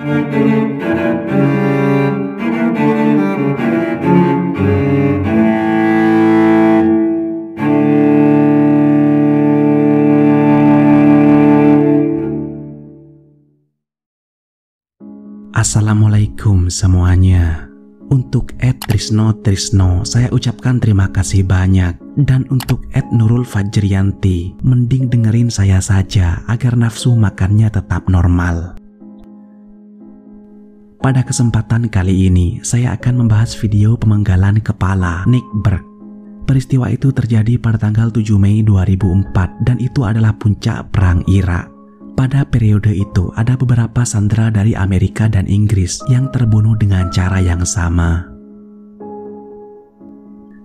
Assalamualaikum semuanya. Untuk @Trisno, saya ucapkan terima kasih banyak. Dan untuk @Nurul Fajrianti, mending dengerin saya saja agar nafsu makannya tetap normal. Pada kesempatan kali ini, saya akan membahas video pemenggalan kepala Nick Berg. Peristiwa itu terjadi pada tanggal 7 Mei 2004 dan itu adalah puncak Perang Irak. Pada periode itu, ada beberapa sandera dari Amerika dan Inggris yang terbunuh dengan cara yang sama.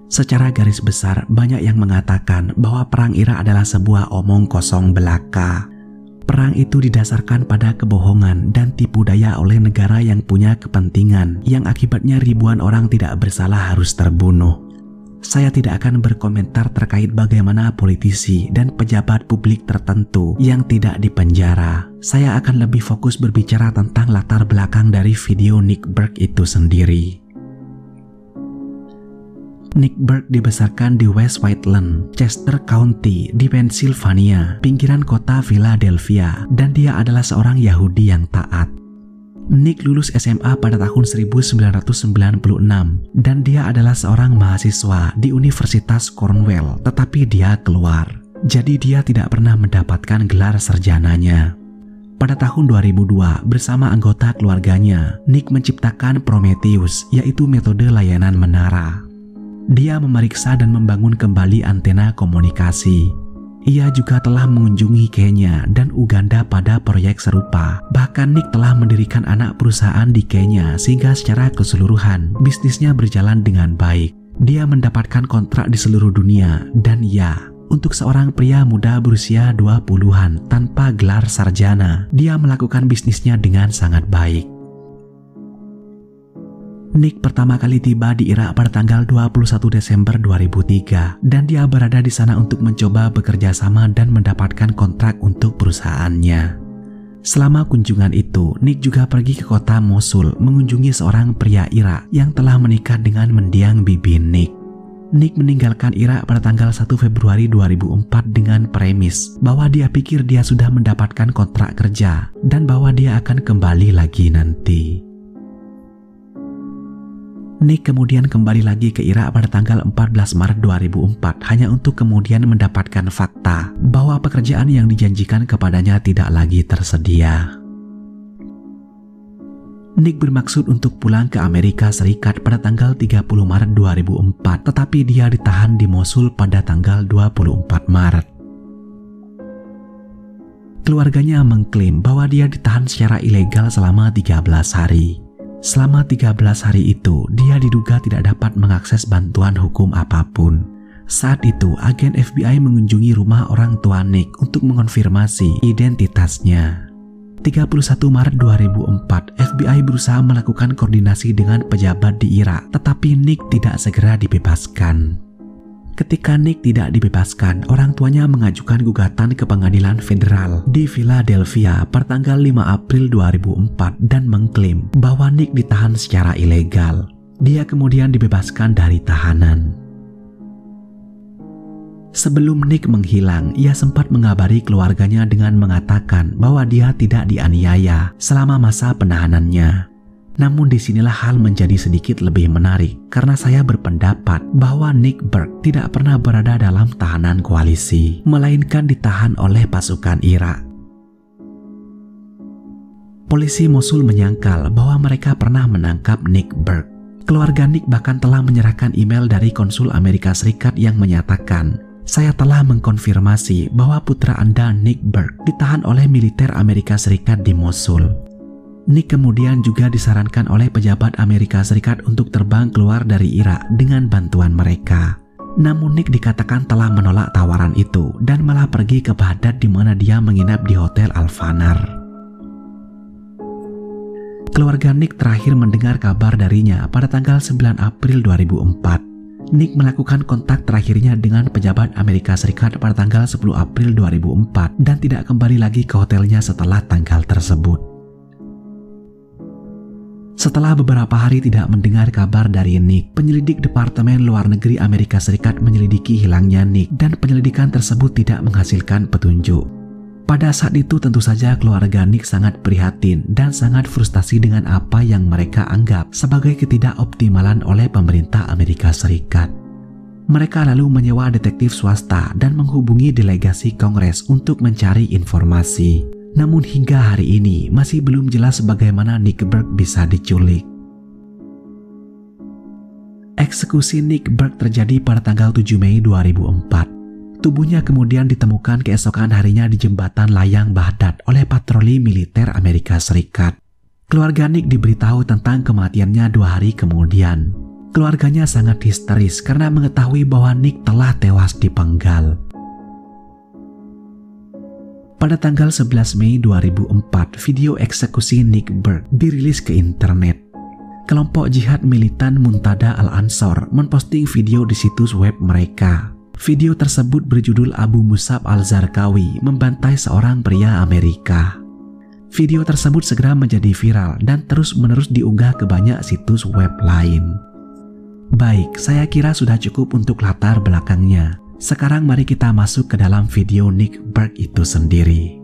Secara garis besar, banyak yang mengatakan bahwa Perang Irak adalah sebuah omong kosong belaka. Perang itu didasarkan pada kebohongan dan tipu daya oleh negara yang punya kepentingan, yang akibatnya ribuan orang tidak bersalah harus terbunuh. Saya tidak akan berkomentar terkait bagaimana politisi dan pejabat publik tertentu yang tidak dipenjara. Saya akan lebih fokus berbicara tentang latar belakang dari video Nick Berg itu sendiri. Nick Berg dibesarkan di West Whiteland, Chester County di Pennsylvania, pinggiran kota Philadelphia, dan dia adalah seorang Yahudi yang taat. Nick lulus SMA pada tahun 1996 dan dia adalah seorang mahasiswa di Universitas Cornell, tetapi dia keluar. Jadi dia tidak pernah mendapatkan gelar sarjananya. Pada tahun 2002, bersama anggota keluarganya, Nick menciptakan Prometheus, yaitu metode layanan menara. Dia memeriksa dan membangun kembali antena komunikasi. Ia juga telah mengunjungi Kenya dan Uganda pada proyek serupa. Bahkan Nick telah mendirikan anak perusahaan di Kenya sehingga secara keseluruhan bisnisnya berjalan dengan baik. Dia mendapatkan kontrak di seluruh dunia dan ya, untuk seorang pria muda berusia 20-an tanpa gelar sarjana, dia melakukan bisnisnya dengan sangat baik. Nick pertama kali tiba di Irak pada tanggal 21 Desember 2003 dan dia berada di sana untuk mencoba bekerja sama dan mendapatkan kontrak untuk perusahaannya. Selama kunjungan itu, Nick juga pergi ke kota Mosul mengunjungi seorang pria Irak yang telah menikah dengan mendiang bibi Nick. Nick meninggalkan Irak pada tanggal 1 Februari 2004 dengan premis bahwa dia pikir dia sudah mendapatkan kontrak kerja dan bahwa dia akan kembali lagi nanti. Nick kemudian kembali lagi ke Irak pada tanggal 14 Maret 2004 hanya untuk kemudian mendapatkan fakta bahwa pekerjaan yang dijanjikan kepadanya tidak lagi tersedia. Nick bermaksud untuk pulang ke Amerika Serikat pada tanggal 30 Maret 2004, tetapi dia ditahan di Mosul pada tanggal 24 Maret. Keluarganya mengklaim bahwa dia ditahan secara ilegal selama 13 hari. Selama 13 hari itu, dia diduga tidak dapat mengakses bantuan hukum apapun. Saat itu, agen FBI mengunjungi rumah orang tua Nick untuk mengonfirmasi identitasnya. 31 Maret 2004, FBI berusaha melakukan koordinasi dengan pejabat di Irak, tetapi Nick tidak segera dibebaskan. Ketika Nick tidak dibebaskan, orang tuanya mengajukan gugatan ke pengadilan federal di Philadelphia pada tanggal 5 April 2004 dan mengklaim bahwa Nick ditahan secara ilegal. Dia kemudian dibebaskan dari tahanan. Sebelum Nick menghilang, ia sempat mengabari keluarganya dengan mengatakan bahwa dia tidak dianiaya selama masa penahanannya. Namun disinilah hal menjadi sedikit lebih menarik karena saya berpendapat bahwa Nick Berg tidak pernah berada dalam tahanan koalisi, melainkan ditahan oleh pasukan Irak. Polisi Mosul menyangkal bahwa mereka pernah menangkap Nick Berg. Keluarga Nick bahkan telah menyerahkan email dari konsul Amerika Serikat yang menyatakan, "Saya telah mengkonfirmasi bahwa putra Anda Nick Berg ditahan oleh militer Amerika Serikat di Mosul." Nick kemudian juga disarankan oleh pejabat Amerika Serikat untuk terbang keluar dari Irak dengan bantuan mereka. Namun Nick dikatakan telah menolak tawaran itu dan malah pergi ke Baghdad di mana dia menginap di Hotel Al-Fanar. Keluarga Nick terakhir mendengar kabar darinya pada tanggal 9 April 2004. Nick melakukan kontak terakhirnya dengan pejabat Amerika Serikat pada tanggal 10 April 2004 dan tidak kembali lagi ke hotelnya setelah tanggal tersebut. Setelah beberapa hari tidak mendengar kabar dari Nick, penyelidik Departemen Luar Negeri Amerika Serikat menyelidiki hilangnya Nick dan penyelidikan tersebut tidak menghasilkan petunjuk. Pada saat itu tentu saja keluarga Nick sangat prihatin dan sangat frustasi dengan apa yang mereka anggap sebagai ketidakoptimalan oleh pemerintah Amerika Serikat. Mereka lalu menyewa detektif swasta dan menghubungi delegasi Kongres untuk mencari informasi. Namun hingga hari ini masih belum jelas bagaimana Nick Berg bisa diculik. Eksekusi Nick Berg terjadi pada tanggal 7 Mei 2004. Tubuhnya kemudian ditemukan keesokan harinya di jembatan layang Baghdad oleh patroli militer Amerika Serikat. Keluarga Nick diberitahu tentang kematiannya 2 hari kemudian. Keluarganya sangat histeris karena mengetahui bahwa Nick telah tewas dipenggal. Pada tanggal 11 Mei 2004, video eksekusi Nick Berg dirilis ke internet. Kelompok jihad militan Muntada Al-Ansor memposting video di situs web mereka. Video tersebut berjudul Abu Musab Al-Zarqawi membantai seorang pria Amerika. Video tersebut segera menjadi viral dan terus-menerus diunggah ke banyak situs web lain. Baik, saya kira sudah cukup untuk latar belakangnya. Sekarang mari kita masuk ke dalam video Nick Berg itu sendiri.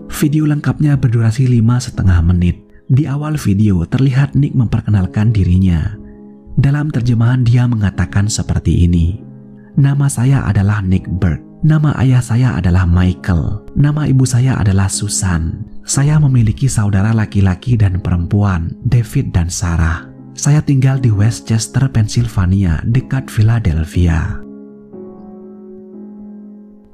Video lengkapnya berdurasi 5,5 menit. Di awal video terlihat Nick memperkenalkan dirinya. Dalam terjemahan dia mengatakan seperti ini. Nama saya adalah Nick Berg. Nama ayah saya adalah Michael. Nama ibu saya adalah Susan. Saya memiliki saudara laki-laki dan perempuan, David dan Sarah. Saya tinggal di Westchester, Pennsylvania, dekat Philadelphia.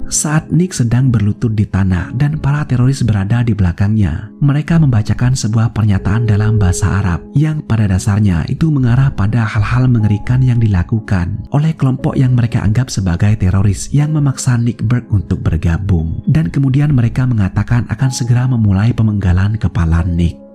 Saat Nick sedang berlutut di tanah dan para teroris berada di belakangnya, mereka membacakan sebuah pernyataan dalam bahasa Arab yang pada dasarnya itu mengarah pada hal-hal mengerikan yang dilakukan oleh kelompok yang mereka anggap sebagai teroris yang memaksa Nick Berg untuk bergabung. Dan kemudian mereka mengatakan akan segera memulai pemenggalan kepala Nick.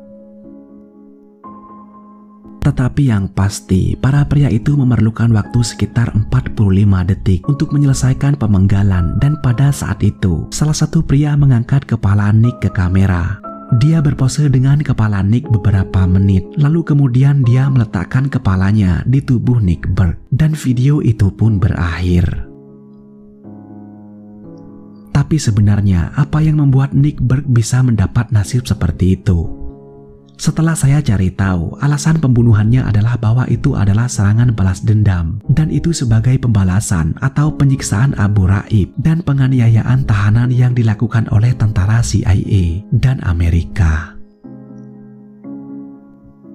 Tetapi yang pasti, para pria itu memerlukan waktu sekitar 45 detik untuk menyelesaikan pemenggalan dan pada saat itu, salah satu pria mengangkat kepala Nick ke kamera. Dia berpose dengan kepala Nick beberapa menit, lalu kemudian dia meletakkan kepalanya di tubuh Nick Berg dan video itu pun berakhir. Tapi sebenarnya, apa yang membuat Nick Berg bisa mendapat nasib seperti itu? Setelah saya cari tahu, alasan pembunuhannya adalah bahwa itu adalah serangan balas dendam dan itu sebagai pembalasan atau penyiksaan Abu Ghraib dan penganiayaan tahanan yang dilakukan oleh tentara CIA dan Amerika.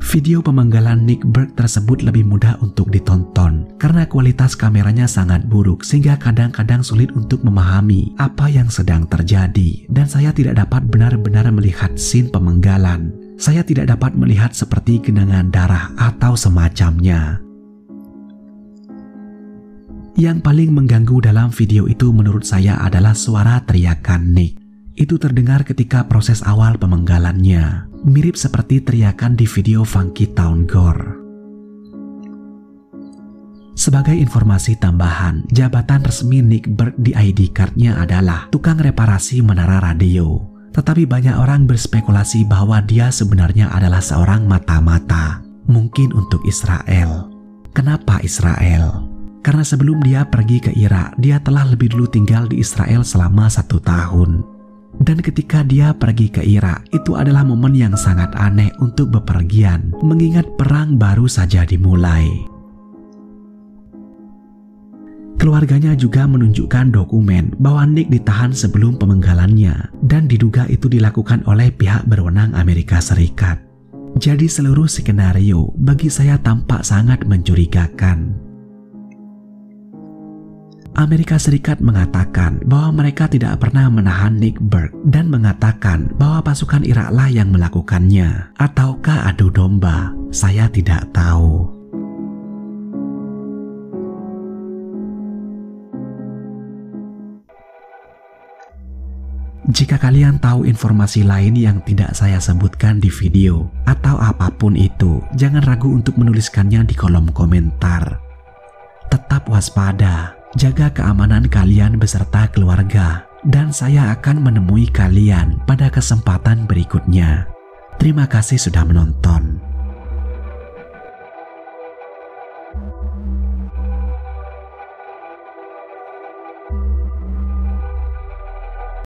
Video pemenggalan Nick Berg tersebut lebih mudah untuk ditonton karena kualitas kameranya sangat buruk sehingga kadang-kadang sulit untuk memahami apa yang sedang terjadi dan saya tidak dapat benar-benar melihat scene pemenggalan. Saya tidak dapat melihat seperti genangan darah atau semacamnya. Yang paling mengganggu dalam video itu menurut saya adalah suara teriakan Nick. Itu terdengar ketika proses awal pemenggalannya, mirip seperti teriakan di video Funky Town Gore. Sebagai informasi tambahan, jabatan resmi Nick Berg di ID card-nya adalah tukang reparasi menara radio. Tetapi banyak orang berspekulasi bahwa dia sebenarnya adalah seorang mata-mata, mungkin untuk Israel. Kenapa Israel? Karena sebelum dia pergi ke Irak, dia telah lebih dulu tinggal di Israel selama 1 tahun. Dan ketika dia pergi ke Irak, itu adalah momen yang sangat aneh untuk bepergian, mengingat perang baru saja dimulai. Keluarganya juga menunjukkan dokumen bahwa Nick ditahan sebelum pemenggalannya dan diduga itu dilakukan oleh pihak berwenang Amerika Serikat. Jadi seluruh skenario bagi saya tampak sangat mencurigakan. Amerika Serikat mengatakan bahwa mereka tidak pernah menahan Nick Berg dan mengatakan bahwa pasukan Iraklah yang melakukannya. Ataukah adu domba? Saya tidak tahu. Jika kalian tahu informasi lain yang tidak saya sebutkan di video atau apapun itu, jangan ragu untuk menuliskannya di kolom komentar. Tetap waspada, jaga keamanan kalian beserta keluarga, dan saya akan menemui kalian pada kesempatan berikutnya. Terima kasih sudah menonton.